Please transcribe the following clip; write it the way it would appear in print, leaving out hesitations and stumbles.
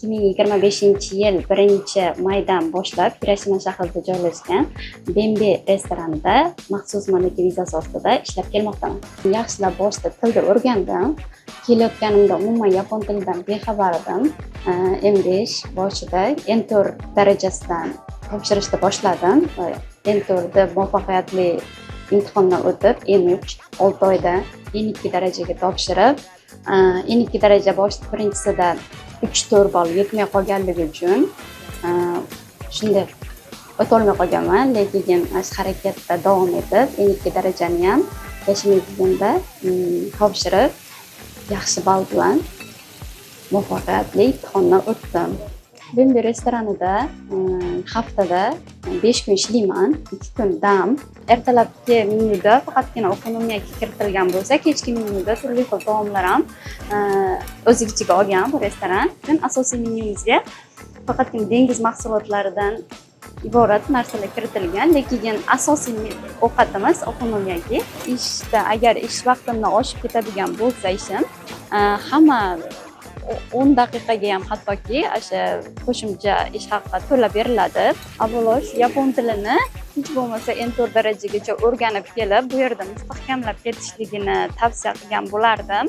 2025-yil 1-maydan boshlab Hiroshima shahrida joylashgan Bembe restoranida maxsus malaka vizasi ostida ishlab kelmoqdaman. Yaxshilab boshida tilni o'rgandim. Kelayotganimda umuman yapon tilidan bexabar edim. M5 boshida N4 darajasidan topshirishni boshladim. N4da muvaffaqiyatli imtihondan o'tib, N3 6 oyda N2 darajaga topshirib, N2 daraja boshida birinchisida 3-4 ball yetmay qolganligi uchun shunday o'tolmay qolganman, lekin harakatda davom etib N2 darajani ham yashamaydiganda topshirib, yaxshi ball bilan muvaffaqiyatli imtihondan o'tdim. Bembe restoranida haftada 5 kun ishlayman, 2 kun dam. Ertalabki menyuda faqatgina ekonomiyaga kiritilgan bo'lsa, kechki menyuda turli xil taomlar ham o'z ichiga olgan bu restoran. Asosiy menyumizga faqatgina dengiz mahsulotlaridan iborat narsalar kiritilgan, lekin asosiy ovqatimiz ekonomiyaga. Agar ish vaqtimdan oshib ketadigan bo'lsa ishim, hamma 10 daqiqaga ham hattoki o'sha qo'shimcha ish haqi to'lab beriladi. Avvalo yapon tilini hech bo'lmasa N4 darajagacha o'rganib kelib, bu yerda mustahkamlab ketishligini tavsiya qilgan bo'lardim.